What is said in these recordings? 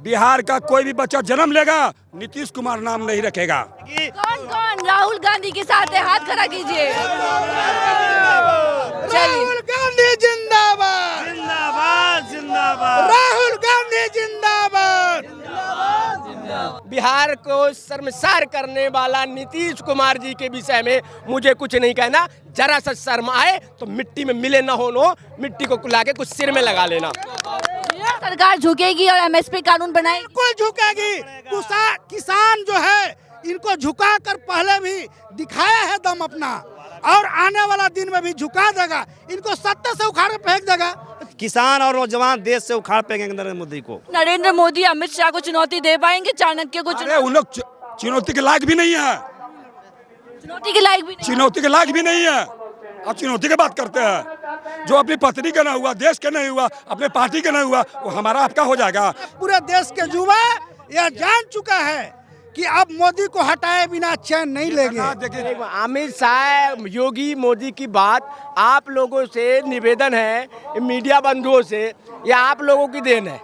बिहार का कोई भी बच्चा जन्म लेगा, नीतीश कुमार नाम नहीं रखेगा। कौन कौन राहुल गांधी के साथ है? हाथ खड़ा कीजिए। राहुल गांधी जिंदाबाद, जिंदाबाद जिंदाबाद। राहुल गांधी जिंदाबाद। बिहार को शर्मसार करने वाला नीतीश कुमार जी के विषय में मुझे कुछ नहीं कहना। जरा सा शर्म आए तो मिट्टी में मिले ना हो, मिट्टी को कुला के कुछ सिर में लगा लेना। सरकार झुकेगी और एमएसपी कानून बनाएगी। बिल्कुल झुकेगी। किसान जो है इनको झुका कर पहले भी दिखाया है दम अपना, और आने वाला दिन में भी झुका देगा। इनको सत्ता से उखाड़ के फेंक देगा। किसान और नौजवान देश से उखाड़ फेंकेंगे नरेंद्र मोदी को। नरेंद्र मोदी अमित शाह को चुनौती दे पाएंगे? चाणक्य को अरे उन लोग चुनौती के लायक भी नहीं है, चुनौती के लायक भी नहीं। चुनौती के लायक भी नहीं है। अब चुनौती की बात करते हैं। जो अपनी पत्नी का नहीं हुआ, देश का नहीं हुआ, अपने पार्टी का नहीं हुआ, वो हमारा आपका हो जाएगा। पूरे देश के युवा यह जान चुका है कि अब मोदी को हटाए बिना चैन नहीं लेंगे। देखिए अमित शाह, योगी, मोदी की बात आप लोगों से निवेदन है, मीडिया बंधुओं से, या आप लोगों की देन है?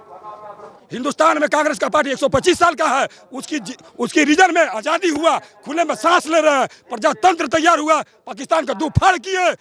हिंदुस्तान में कांग्रेस का पार्टी 125 साल का है। उसकी रीजन में आजादी हुआ, खुले में सांस ले रहे हैं, प्रजातंत्र तैयार हुआ, पाकिस्तान का दो फाड़ किए,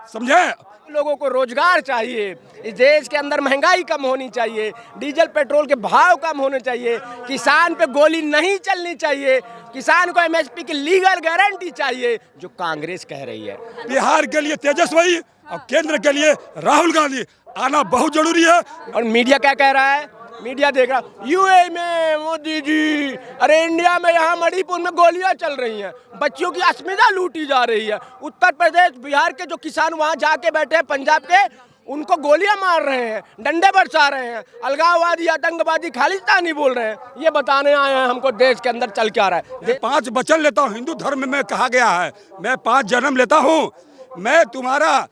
समझे? लोगों को रोजगार चाहिए, इस देश के अंदर महंगाई कम होनी चाहिए, डीजल पेट्रोल के भाव कम होने चाहिए, किसान पे गोली नहीं चलनी चाहिए, किसान को एमएसपी की लीगल गारंटी चाहिए, जो कांग्रेस कह रही है। बिहार के लिए तेजस्वी और केंद्र के लिए राहुल गांधी आना बहुत जरूरी है। और मीडिया क्या कह रहा है? मीडिया देख रहा, यूएई में मोदी जी, अरे इंडिया में यहाँ मणिपुर में गोलियां चल रही हैं, बच्चियों की अस्मिता लूटी जा रही है, उत्तर प्रदेश बिहार के जो किसान वहाँ जाके बैठे हैं, पंजाब के, उनको गोलियां मार रहे हैं, डंडे बरसा रहे हैं, अलगाववादी आतंकवादी खालिस्तानी बोल रहे हैं। ये बताने आए हैं हमको देश के अंदर चल क्या रहा है। 5 वचन लेता हूँ, हिंदू धर्म में कहा गया है, मैं 5 जन्म लेता हूँ। मैं तुम्हारा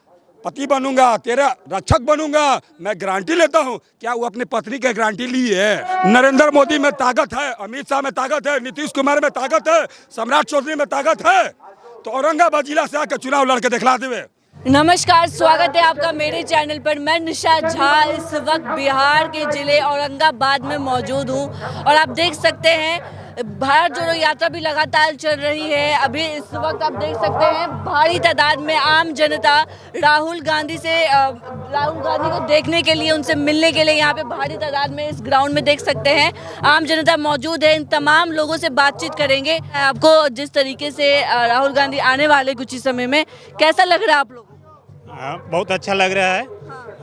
पति बनूंगा, तेरा रक्षक बनूंगा, मैं गारंटी लेता हूं। क्या वो अपनी पत्नी की गारंटी ली है? नरेंद्र मोदी में ताकत है, अमित शाह में ताकत है, नीतीश कुमार में ताकत है, सम्राट चौधरी में ताकत है, तो औरंगाबाद जिला से आकर चुनाव लड़के दिखला देवे। नमस्कार, स्वागत है आपका मेरे चैनल पर। मैं निशा झा इस वक्त बिहार के जिले औरंगाबाद में मौजूद हूं और आप देख सकते हैं भारत जोड़ो यात्रा भी लगातार चल रही है। अभी इस वक्त आप देख सकते हैं भारी तादाद में आम जनता राहुल गांधी को देखने के लिए, उनसे मिलने के लिए यहाँ पे भारी तादाद में इस ग्राउंड में देख सकते हैं आम जनता मौजूद है। इन तमाम लोगों से बातचीत करेंगे। आपको जिस तरीके से राहुल गांधी आने वाले कुछ ही समय में, कैसा लग रहा है आप लोग? बहुत अच्छा लग रहा है।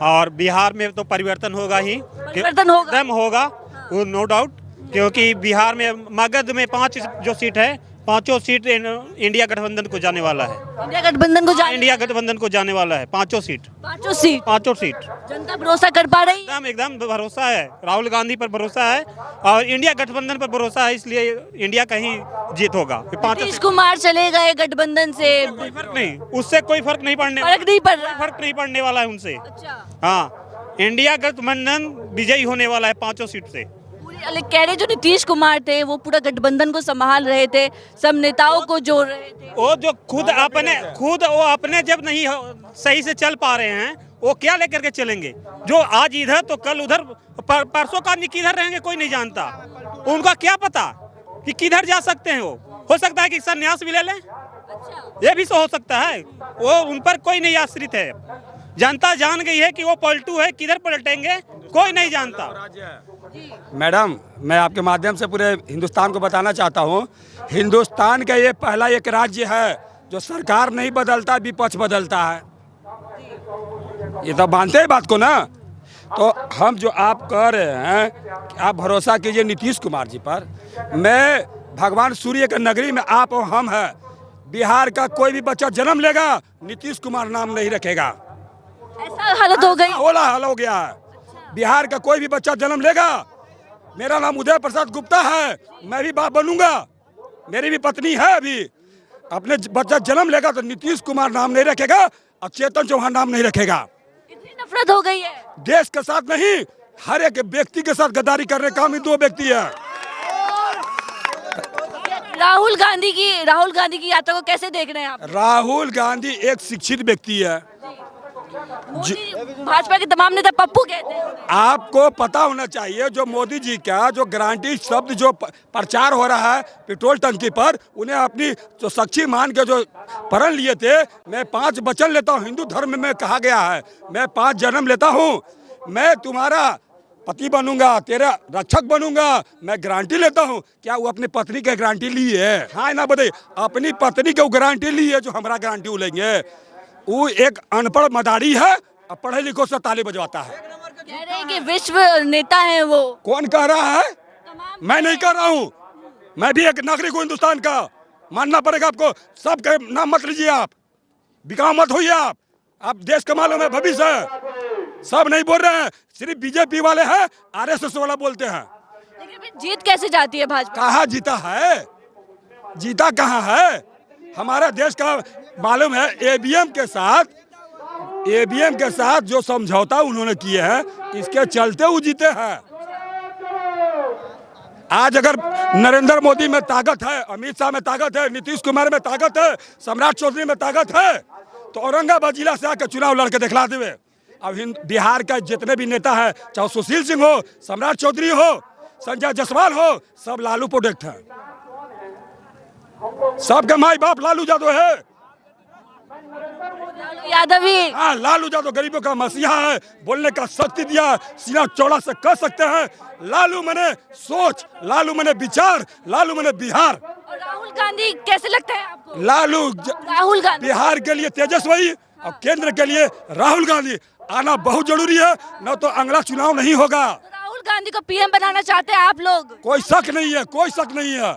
और बिहार में तो परिवर्तन होगा ही, परिवर्तन होगा, एकदम होगा, वो नो डाउट। क्योंकि बिहार में मगध में 5 जो सीट है, 5 सीट इंडिया गठबंधन को जाने वाला है। इंडिया गठबंधन को जाने वाला है 5 सीट। 5 सीट। जनता भरोसा कर पा रही है? एकदम भरोसा है, राहुल गांधी पर भरोसा है और इंडिया गठबंधन पर भरोसा है, इसलिए इंडिया का ही जीत होगा। 5 नीतीश कुमार चले गए गठबंधन से, कोई फर्क नहीं, उससे कोई फर्क नहीं पड़ने वाला है उनसे। अच्छा। हाँ, इंडिया गठबंधन विजयी होने वाला है 5 सीट से। कह रहे जो नीतीश कुमार थे वो पूरा गठबंधन को संभाल रहे थे, सब नेताओं को जोड़ रहे थे। वो जो खुद अपने जब नहीं सही से चल पा रहे हैं, वो क्या लेकर के चलेंगे? जो आज इधर तो कल उधर, परसों का किधर रहेंगे कोई नहीं जानता। उनका क्या पता कि किधर जा सकते हैं। वो हो सकता है कि संन्यास भी ले लें, ये भी तो हो सकता है। वो उन पर कोई नहीं आश्रित है। जनता जान गई है कि वो पलटू है, किधर पलटेंगे कोई नहीं जानता। मैडम, मैं आपके माध्यम से पूरे हिंदुस्तान को बताना चाहता हूँ, हिंदुस्तान का ये पहला एक राज्य है जो सरकार नहीं बदलता, विपक्ष बदलता है। ये तो मानते हैं बात को ना। तो हम जो आप कह रहे हैं कि आप भरोसा कीजिए नीतीश कुमार जी पर। मैं भगवान सूर्य के नगरी में आप और हम हैं। बिहार का कोई भी बच्चा जन्म लेगा, नीतीश कुमार नाम नहीं रखेगा। ऐसा हालत हो गई, हाल हो गया है। बिहार का कोई भी बच्चा जन्म लेगा, मेरा नाम उदय प्रसाद गुप्ता है, मैं भी बाप बनूंगा, मेरी भी पत्नी है, अभी अपने बच्चा जन्म लेगा तो नीतीश कुमार नाम नहीं रखेगा और चेतन चौहान नाम नहीं रखेगा। इतनी नफरत हो गई है। देश के साथ नहीं, हर एक व्यक्ति के साथ गद्दारी करने का हम 2 व्यक्ति है। राहुल गांधी की यात्रा को कैसे देख रहे हैं आप? राहुल गांधी एक शिक्षित व्यक्ति है, मोदी भाजपा के तमाम नेता पप्पू कहते हैं। आपको पता होना चाहिए जो मोदी जी का जो गारंटी शब्द जो प्रचार हो रहा है पेट्रोल टंकी पर, उन्हें अपनी जो साक्षी मान के जो प्रण लिए थे, मैं 5 वचन लेता हूँ, हिंदू धर्म में कहा गया है मैं 5 जन्म लेता हूँ, मैं तुम्हारा पति बनूंगा, तेरा रक्षक बनूंगा, मैं गारंटी लेता हूं। क्या वो अपनी पत्नी की गारंटी ली है? हाँ ना बताइए, अपनी पत्नी की गारंटी ली है जो हमारा गारंटी लेंगे। वो एक अनपढ़ मदारी है, अब पढ़े लिखो से ताली बजवाता है। कह रहे हैं कि विश्व नेता है वो। कौन कह रहा है? मैं नहीं कह रहा हूँ, मैं भी एक नागरिक हूँ हिंदुस्तान का, मानना पड़ेगा आपको। सबके नाम मत लीजिए, आप बिकाऊ मत होइए, आप देश का मालूम है भविष्य है, सब नहीं बोल रहे हैं, सिर्फ बीजेपी वाले हैं, आरएसएस वाला बोलते हैं। लेकिन फिर जीत कैसे जाती है भाजपा? कहाँ जीता है? जीता कहाँ है? हमारा देश का मालूम है, एबीएम के साथ जो समझौता उन्होंने किए हैं, इसके चलते वो जीते हैं। आज अगर नरेंद्र मोदी में ताकत है, अमित शाह में ताकत है, नीतीश कुमार में ताकत है, सम्राट चौधरी में ताकत है, तो औरंगाबाद जिला से आकर चुनाव लड़के दिखला देवे। अब बिहार का जितने भी नेता है, चाहे सुशील सिंह हो, सम्राट चौधरी हो, संजय जायसवाल हो, सब लालू प्रोडक्ट है, सबके माई बाप लालू यादव है। यादव ही। हाँ, लालू यादव गरीबों का मसीहा है, बोलने का शक्ति दिया, सीना चौड़ा से कह सकते हैं। लालू मने सोच, लालू मने विचार, लालू मने बिहार। और राहुल गांधी कैसे लगता है आपको? राहुल गांधी बिहार के लिए तेजस्वी और केंद्र के लिए राहुल गांधी आना बहुत जरूरी है, न तो अगला चुनाव नहीं होगा। तो राहुल गांधी को पीएम बनाना चाहते हैं आप लोग? कोई शक नहीं है, कोई शक नहीं है,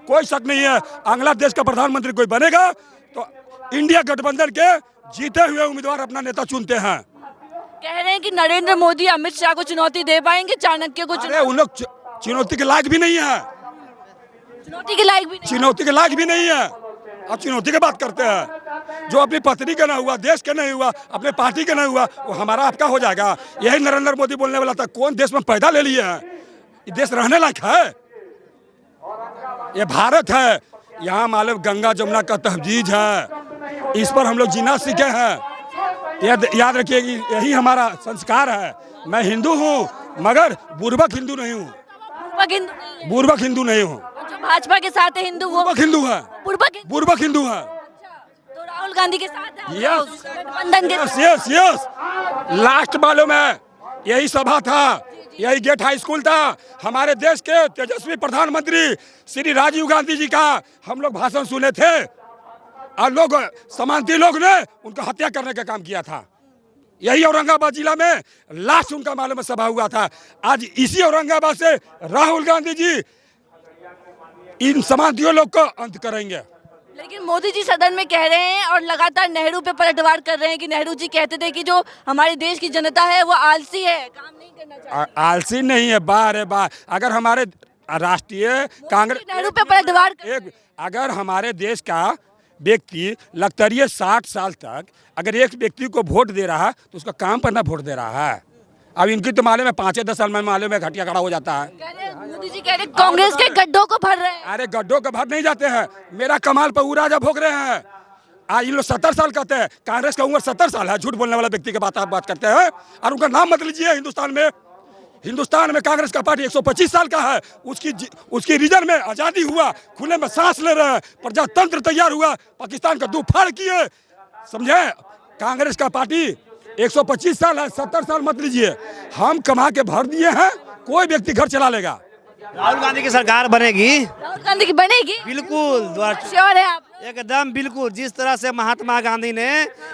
कोई शक नहीं है। अगला देश का प्रधानमंत्री कोई बनेगा तो इंडिया गठबंधन के जीते हुए उम्मीदवार अपना नेता चुनते हैं। कह रहे हैं कि नरेंद्र मोदी अमित शाह को चुनौती दे पाएंगे, चाणक्य को? अरे उन लोग चुनौती के लायक भी नहीं है, चुनौती के लायक भी नहीं। चुनौती के लायक भी नहीं है। अब चुनौती की बात करते हैं, जो अपनी पत्नी का नहीं हुआ, देश का नहीं हुआ, अपने पार्टी का नहीं हुआ, वो हमारा आपका हो जाएगा। यही नरेंद्र मोदी बोलने वाला था, कौन देश में पैदा ले लिए है? ये देश रहने लायक है? ये भारत है, यहाँ मालूम गंगा जमुना का तहजीज है, इस पर हम लोग जीना सीखे हैं। याद रखिए कि यही हमारा संस्कार है। मैं हिंदू हूँ, मगर बुर्बक हिंदू नहीं हूँ, बुर्बक हिंदू नहीं हूँ। जो भाजपा के साथ है हिंदू, वो बुर्बक हिंदू है, बुर्बक हिंदू है। तो राहुल गांधी के साथ है यस, गठबंधन के। Yes, yes. लास्ट मालूम है, यही सभा था, यही गेट हाई स्कूल था, हमारे देश के तेजस्वी प्रधानमंत्री श्री राजीव गांधी जी का हम लोग भाषण सुने थे, और लोग समांती लोग ने उनका हत्या करने का काम किया था। यही औरंगाबाद जिला में लास्ट उनका मालूम है सभा हुआ था। आज इसी औरंगाबाद से राहुल गांधी जी इन समांतियों लोग को अंत करेंगे। लेकिन मोदी जी सदन में कह रहे हैं और लगातार नेहरू पे पलटवार कर रहे हैं कि नेहरू जी कहते थे कि जो हमारे देश की जनता है वो आलसी है, काम नहीं करना चाहती। आलसी नहीं है, बार बार अगर हमारे राष्ट्रीय कांग्रेस नेहरू पे पलटवार अगर हमारे देश का व्यक्ति लगतरिए 60 साल तक अगर एक व्यक्ति को वोट दे रहा है तो उसका काम पर ना वोट दे रहा है। अब इनकी तो मालूम है 5-10 साल में मालूम है घटिया खड़ा हो जाता है। मोदी जी कह रहे कांग्रेस के गड्ढों को भर रहे हैं। अरे गड्ढों को भर नहीं जाते हैं, मेरा कमाल पर राजा भोग रहे हैं। आज इन लोग 70 साल कहते हैं, कांग्रेस का उम्र 70 साल है, झूठ बोलने वाला व्यक्ति की बात करते हैं। और उनका नाम मत लीजिए। हिंदुस्तान में कांग्रेस का पार्टी 125 साल का है, उसकी रीजन में आज़ादी हुआ, खुले में सांस ले रहे हैं, प्रजातंत्र तैयार हुआ, पाकिस्तान का दो फाड़ किए, समझे। कांग्रेस का पार्टी 125 साल है, 70 साल मत लीजिए। हम कमा के भर दिए हैं, कोई व्यक्ति घर चला लेगा। राहुल गांधी की सरकार बनेगी, राहुल गांधी की बनेगी बिल्कुल श्योर है आप? एकदम बिल्कुल। जिस तरह से महात्मा गांधी ने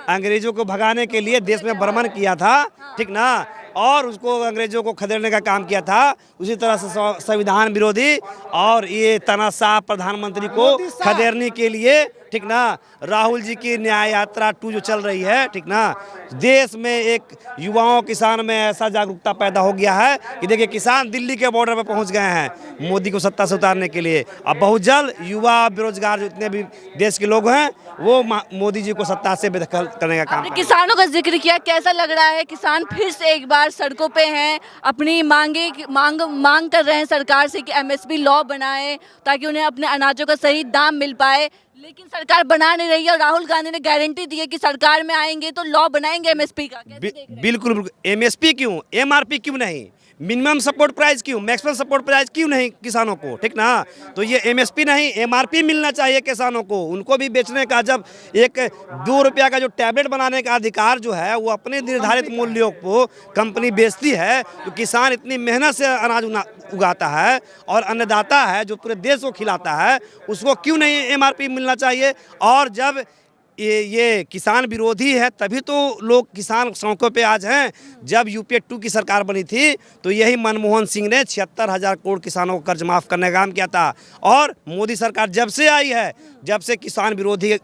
अंग्रेजों को भगाने के लिए देश में भ्रमण किया था, ठीक ना, और उसको अंग्रेजों को खदेड़ने का काम किया था, उसी तरह से संविधान विरोधी और ये तानाशाह प्रधानमंत्री को खदेड़ने के लिए, ठीक ना, राहुल जी की न्याय यात्रा 2 जो चल रही है, ठीक ना, देश में एक युवाओं किसान में ऐसा जागरूकता पैदा हो गया है कि देखिए किसान दिल्ली के बॉर्डर पे पहुंच गए हैं मोदी को सत्ता से उतारने के लिए। अब बहुत जल्द युवा बेरोजगार जितने भी देश के लोग हैं वो मोदी जी को सत्ता से बेदखल करने का काम। किसानों का जिक्र किया, कैसा लग रहा है? किसान फिर से एक बार सड़कों पे हैं, अपनी मांग कर रहे हैं सरकार से कि एमएसपी लॉ बनाए ताकि उन्हें अपने अनाजों का सही दाम मिल पाए। लेकिन सरकार बना नहीं रही है और राहुल गांधी ने गारंटी दी है कि सरकार में आएंगे तो लॉ बनाएंगे एमएसपी का। कैसे देख रहे हैं? बिल्कुल एमएसपी क्यों, एमआरपी क्यों नहीं, मिनिमम सपोर्ट प्राइस क्यों, मैक्सिमम सपोर्ट प्राइस क्यों नहीं किसानों को, ठीक ना। तो ये एमएसपी नहीं, एमआरपी मिलना चाहिए किसानों को, उनको भी बेचने का। जब एक 2 रुपया का जो टैबलेट बनाने का अधिकार जो है वो अपने निर्धारित मूल्यों को कंपनी बेचती है, तो किसान इतनी मेहनत से अनाज उगाता है और अन्नदाता है जो पूरे देश को खिलाता है, उसको क्यों नहीं एमआरपी मिलना चाहिए। और जब ये किसान विरोधी है तभी तो लोग किसान सड़कों पे आज हैं। जब यूपीए 2 की सरकार बनी थी तो यही मनमोहन सिंह ने 76,000 करोड़ किसानों को कर्ज माफ़ करने का काम किया था। और मोदी सरकार जब से आई है, जब से किसान विरोधी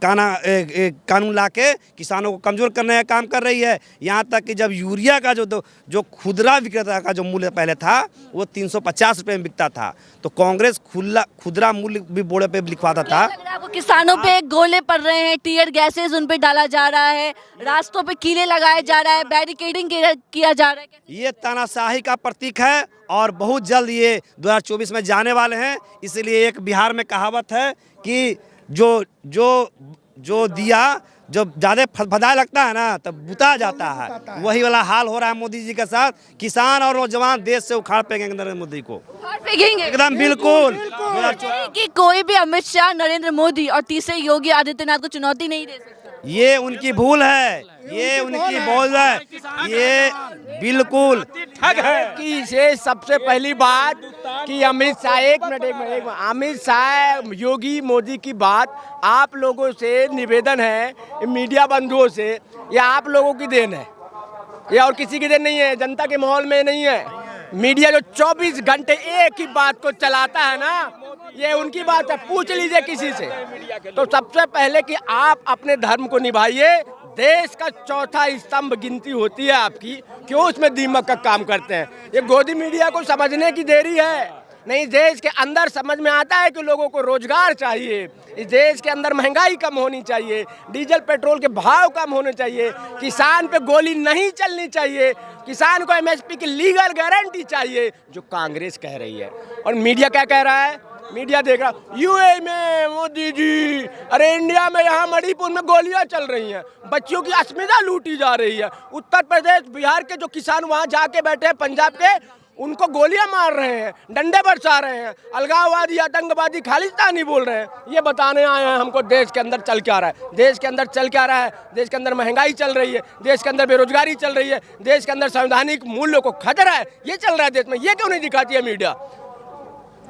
कानून ला के किसानों को कमज़ोर करने का काम कर रही है। यहाँ तक कि जब यूरिया का जो खुदरा विक्रेता का जो मूल्य पहले था वो 350 रुपये में बिकता था, तो कांग्रेस खुदरा मूल्य भी बोर्ड पे लिखवाता था। लग रहा है आपको किसानों पे गोले पड़ रहे हैं, टीयर गैसेस उन पे डाला जा रहा है, रास्तों पे कीले लगाए जा रहा है, बैरिकेडिंग किया जा रहा है। ये तानाशाही का प्रतीक है और बहुत जल्द ये 2024 में जाने वाले हैं। इसलिए एक बिहार में कहावत है कि जो दिया जब ज़्यादा फदाए लगता है ना तब बुता जाता है। वही वाला हाल हो रहा है मोदी जी के साथ। किसान और नौजवान देश से उखाड़ फेंकेंगे नरेंद्र मोदी को, फेंकेंगे एकदम बिल्कुल। कि कोई भी अमित शाह, नरेंद्र मोदी और तीसरे योगी आदित्यनाथ को चुनौती नहीं दे सकता। ये उनकी भूल है, ये उनकी भूल है, ये बिल्कुल ठग है। कि ये सबसे पहली बात कि अमित शाह, एक मिनट अमित शाह, योगी, मोदी की बात आप लोगों से निवेदन है, मीडिया बंधुओं से, ये आप लोगों की देन है, ये और किसी की देन नहीं है, जनता के माहौल में नहीं है। मीडिया जो 24 घंटे एक ही बात को चलाता है ना, ये उनकी बात है, पूछ लीजिए किसी से। तो सबसे पहले कि आप अपने धर्म को निभाइए। देश का चौथा स्तंभ गिनती होती है आपकी, क्यों उसमें दीमक का काम करते हैं? ये गोदी मीडिया को समझने की देरी है। नहीं, देश के अंदर समझ में आता है कि लोगों को रोजगार चाहिए, इस देश के अंदर महंगाई कम होनी चाहिए, डीजल पेट्रोल के भाव कम होने चाहिए, किसान पे गोली नहीं चलनी चाहिए, किसान को एमएसपी की लीगल गारंटी चाहिए, जो कांग्रेस कह रही है। और मीडिया क्या कह रहा है? मीडिया देख रहा, यूएई में मोदी जी, अरे इंडिया में यहाँ मणिपुर में गोलियां चल रही हैं, बच्चियों की अस्मिता लूटी जा रही है, उत्तर प्रदेश बिहार के जो किसान वहाँ जाके बैठे हैं, पंजाब के, उनको गोलियां मार रहे हैं, डंडे बरसा रहे हैं, अलगाववादी, आतंकवादी, खालिस्तानी बोल रहे हैं। ये बताने आए हैं हमको देश के अंदर चल क्या रहा है। देश के अंदर चल क्या रहा है? देश के अंदर महंगाई चल रही है, देश के अंदर बेरोजगारी चल रही है, देश के अंदर संवैधानिक मूल्यों को खतरा है, ये चल रहा है देश में। ये क्यों नहीं दिखाती है मीडिया?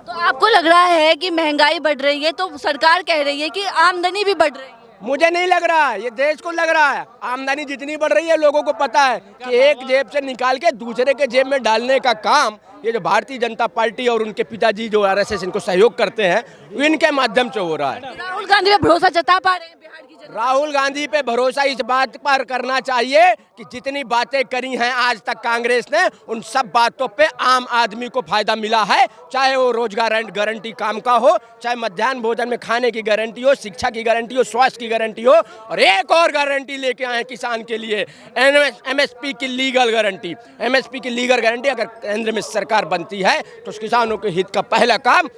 तो आपको लग रहा है कि महंगाई बढ़ रही है तो सरकार कह रही है कि आमदनी भी बढ़ रही है? मुझे नहीं लग रहा है, ये देश को लग रहा है। आमदनी जितनी बढ़ रही है, लोगों को पता है कि एक जेब से निकाल के दूसरे के जेब में डालने का काम ये जो भारतीय जनता पार्टी और उनके पिताजी जो आरएसएस इनको सहयोग करते हैं, इनके माध्यम से हो रहा है। राहुल गांधी पे भरोसा जता पा रहे हैं बिहार की जनता? राहुल गांधी पे भरोसा इस बात पर करना चाहिए कि जितनी बातें करी हैं आज तक कांग्रेस ने, उन सब बातों पे आम आदमी को फायदा मिला है। चाहे वो रोजगार गारंटी काम का हो, चाहे मध्याह्न भोजन में खाने की गारंटी हो, शिक्षा की गारंटी हो, स्वास्थ्य की गारंटी हो, और एक और गारंटी लेके आए किसान के लिए, एमएसपी की लीगल गारंटी। एमएसपी की लीगल गारंटी अगर केंद्र में सरकार बनती है तो किसानों के हित का पहला काम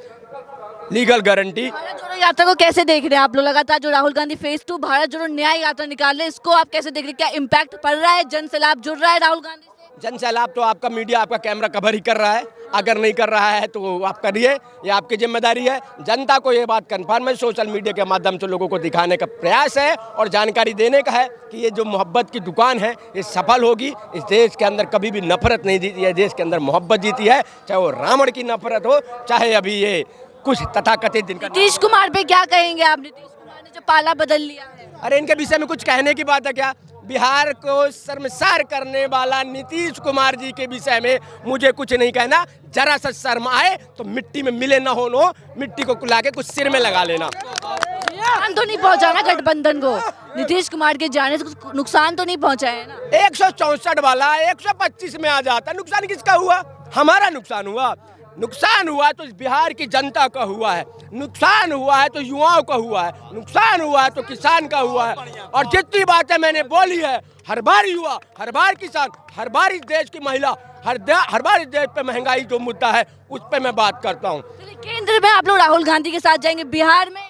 लीगल गारंटी। भारत जोड़ो यात्रा को कैसे देख रहे हैं आप लोग? लगातार जो राहुल गांधी फेज 2 भारत जोड़ो न्याय यात्रा निकाल रहे हैं, इसको आप कैसे देख रहे हैं? क्या इम्पैक्ट पड़ रहा है? जन सैलाब जुड़ रहा है राहुल गांधी से? जन सैलाब तो आपका मीडिया, आपका कैमरा कवर ही कर रहा है। अगर नहीं कर रहा है तो आप करिए, ये आपकी जिम्मेदारी है। जनता को ये बात कन्फर्म है, सोशल मीडिया के माध्यम से लोगों को दिखाने का प्रयास है और जानकारी देने का है कि ये जो मोहब्बत की दुकान है ये सफल होगी। इस देश के अंदर कभी भी नफरत नहीं जीती है, देश के अंदर मोहब्बत जीती है, चाहे वो रावण की नफरत हो, चाहे अभी ये कुछ तथाकथित जिनका। नीतीश कुमार पे क्या कहेंगे आप? नीतीश कुमार ने जो पाला बदल लिया है। अरे इनके विषय में कुछ कहने की बात है क्या? बिहार को शर्मसार करने वाला नीतीश कुमार जी के विषय में मुझे कुछ नहीं कहना। जरा सा शर्म आए तो मिट्टी में मिले न हो, मिट्टी को कुला के कुछ सिर में लगा लेना। नुकसान तो नहीं पहुंचाना गठबंधन को? नीतीश कुमार के जाने से कुछ नुकसान तो नहीं पहुंचा है ना? 164 वाला 125 में आ जाता। नुकसान किसका हुआ? हमारा नुकसान हुआ। नुकसान हुआ तो बिहार की जनता का हुआ है, नुकसान हुआ है तो युवाओं का हुआ है, नुकसान हुआ है तो किसान का हुआ है। और जितनी बातें मैंने बोली है, हर बार युवा, हर बार किसान, हर बार इस देश की महिला, हर बार इस देश पे महंगाई जो मुद्दा है उस पे मैं बात करता हूँ। केंद्र में आप लोग राहुल गांधी के साथ जाएंगे, बिहार में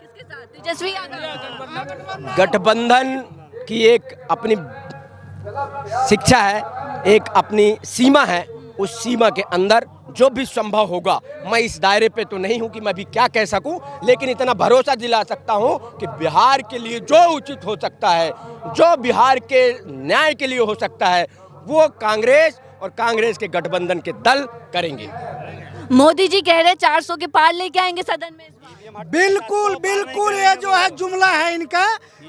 किसके तेजस्वी यादव। गठबंधन की एक अपनी शिक्षा है, एक अपनी सीमा है। उस सीमा के अंदर जो भी संभव होगा, मैं इस दायरे पे तो नहीं हूं कि मैं भी क्या कह सकूं, लेकिन इतना भरोसा दिला सकता हूं कि बिहार के लिए जो उचित हो सकता है, जो बिहार के न्याय के लिए हो सकता है, वो कांग्रेस और कांग्रेस के गठबंधन के दल करेंगे। मोदी जी कह रहे 400 के पार लेके आएंगे सदन में इस बार। बिल्कुल बिल्कुल, ये जो है जुमला है इनका,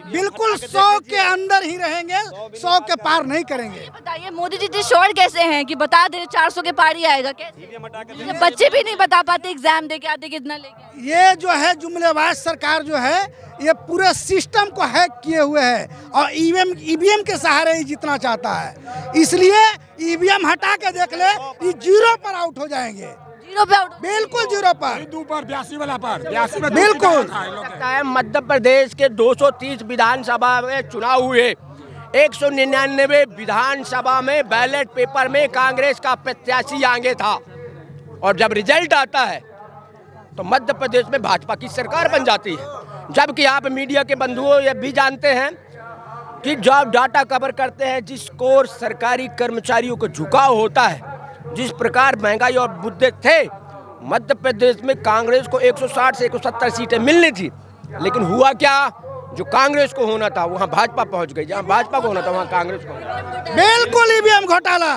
बिल्कुल 100 के अंदर ही रहेंगे, 100 के पार नहीं करेंगे। ये बताइए मोदी जी श्योर कैसे हैं कि बता दे 400 के पार ही आएगा? कैसे जब बच्चे भी नहीं बता पाते एग्जाम दे के आते कितना लेके? ये जो है जुमलेबाज सरकार जो है, ये पूरे सिस्टम को हैक किए हुए है और ईवीएम के सहारे ही जीतना चाहता है। इसलिए ईवीएम हटा के देख ले, ये 0 पर आउट हो जाएंगे। 0 पे आउट? बिल्कुल 0 पर, 82 वाला पर 82 में बिल्कुल। लगता है मध्य प्रदेश के 230 विधानसभा में चुनाव हुए, 199 विधानसभा में बैलेट पेपर में कांग्रेस का प्रत्याशी आगे था, और जब रिजल्ट आता है तो मध्य प्रदेश में भाजपा की सरकार बन जाती है। जबकि आप मीडिया के बंधुओं ये भी जानते हैं कि जब डाटा कवर करते हैं, जिसको सरकारी कर्मचारियों को झुकाव होता है, जिस प्रकार महंगाई और मुद्दे थे, मध्य प्रदेश में कांग्रेस को 160 से 170 सीटें मिलनी थी, लेकिन हुआ क्या? जो कांग्रेस को होना था वहां भाजपा पहुंच गई, जहां भाजपा को होना था वहां कांग्रेस को। बिल्कुल ईवीएम घोटाला,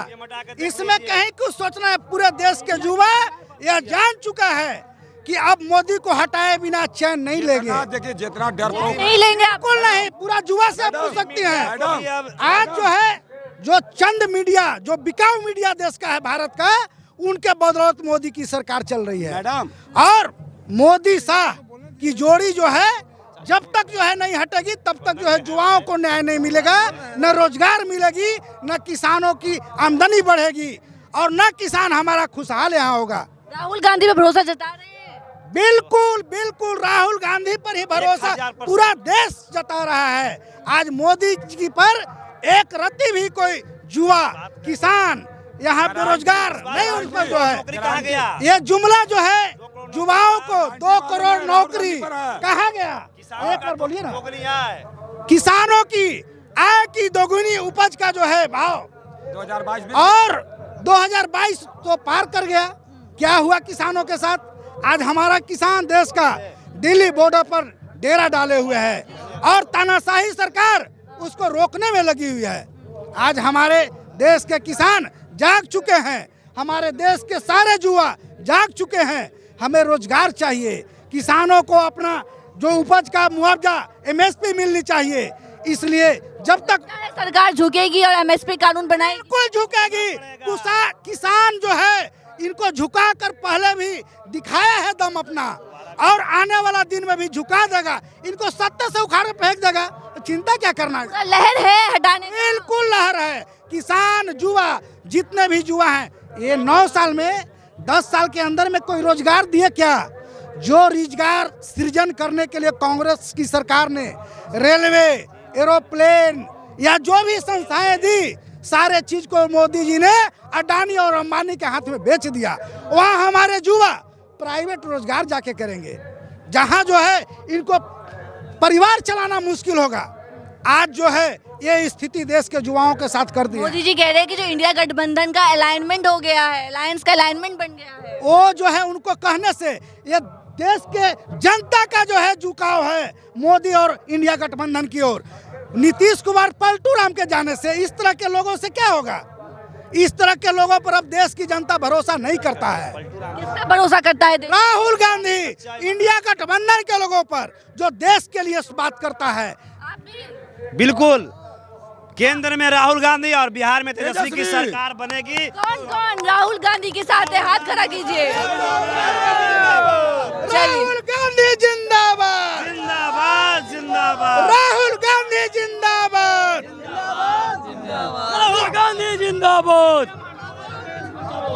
इसमें कहीं कुछ सोचना है। पूरे देश के युवा यह जान चुका है कि अब मोदी को हटाए बिना चैन नहीं लेंगे। देखिए जितना डर नहीं लेंगे आप? बिल्कुल नहीं, पूरा युवा से पूछ सकती हैं। आज जो है, जो चंद मीडिया, जो बिकाऊ मीडिया देश का है भारत का, उनके बदौलत मोदी की सरकार चल रही है मैडम। और मोदी शाह की जोड़ी जो है, जब तक जो है नहीं हटेगी, तब तक जो है युवाओं को न्याय नहीं मिलेगा, न रोजगार मिलेगी, न किसानों की आमदनी बढ़ेगी, और न किसान हमारा खुशहाल यहाँ होगा। राहुल गांधी पे भरोसा जता रहे हैं? बिल्कुल बिल्कुल, राहुल गांधी पर ही भरोसा पूरा देश जता रहा है। आज मोदी जी पर एक रत्ती भी कोई युवा, किसान, यहाँ बेरोजगार नहीं, उन पर जो है ये जुमला जो है, युवाओं को 2 करोड़ नौकरी कहा गया, एक बार बोलिए ना। किसानों की आय की दोगुनी उपज का जो है भाव 2022 में, और 2022 तो पार कर गया। क्या हुआ किसानों के साथ? आज हमारा किसान देश का दिल्ली बॉर्डर पर डेरा डाले हुए है और तानाशाही सरकार उसको रोकने में लगी हुई है। आज हमारे देश के किसान जाग चुके हैं, हमारे देश के सारे युवा जाग चुके हैं। हमें रोजगार चाहिए, किसानों को अपना जो उपज का मुआवजा MSP मिलनी चाहिए। इसलिए जब तक सरकार झुकेगी और MSP कानून बनाएगी? बिल्कुल झुकेगी। किसान जो है, इनको झुका कर पहले भी दिखाया है दम अपना, और आने वाला दिन में भी झुका देगा। इनको सत्ता से उखाड़ के फेंक देगा, तो चिंता क्या करना है? लहर है हटाने की? बिल्कुल लहर है। किसान, युवा, जितने भी युवा हैं, ये 9 साल में, 10 साल के अंदर में कोई रोजगार दिए क्या? जो रोजगार सृजन करने के लिए कांग्रेस की सरकार ने रेलवे, एरोप्लेन या जो भी संस्थाएं दी, सारे चीज को मोदी जी ने अडानी और अंबानी के हाथ में बेच दिया। वहाँ हमारे युवा प्राइवेट रोजगार जाके करेंगे, जहाँ जो है इनको परिवार चलाना मुश्किल होगा। आज जो है ये स्थिति देश के युवाओं के साथ कर दी है। मोदी जी कह रहे हैं कि जो इंडिया गठबंधन का अलाइनमेंट हो गया है, अलायंस का अलाइनमेंट बन गया है, वो जो है उनको कहने से ये देश के जनता का जो है झुकाव है मोदी और इंडिया गठबंधन की ओर। नीतीश कुमार पलटू राम के जाने से इस तरह के लोगों से क्या होगा? इस तरह के लोगों पर अब देश की जनता भरोसा नहीं करता है। किस पे भरोसा करता है? राहुल गांधी, इंडिया गठबंधन के लोगों पर, जो देश के लिए बात करता है। बिल्कुल, केंद्र में राहुल गांधी और बिहार में तेजस्वी की सरकार बनेगी। कौन कौन राहुल गांधी के साथ है? हाथ खड़ा कीजिए। राहुल गांधी जिंदाबाद, जिंदाबाद जिंदाबाद, राहुल गांधी जिंदाबाद, राहुल गांधी जिंदाबाद,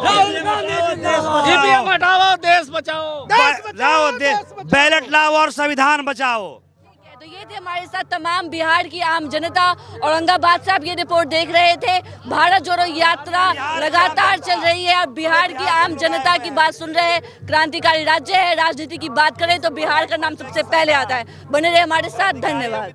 राहुल गांधी जिंदाबाद। ईवीएम हटाओ, देश बचाओ। देश बचाओ, लाओ देश बचाओ। बैलेट लाओ और संविधान बचाओ। तो ये थे हमारे साथ तमाम बिहार की आम जनता। औरंगाबाद से आप ये रिपोर्ट देख रहे थे। भारत जोड़ो यात्रा लगातार चल रही है। अब बिहार की आम जनता की बात सुन रहे हैं। क्रांतिकारी राज्य है। राजनीति की बात करें तो बिहार का नाम सबसे पहले आता है। बने रहे हमारे साथ। धन्यवाद।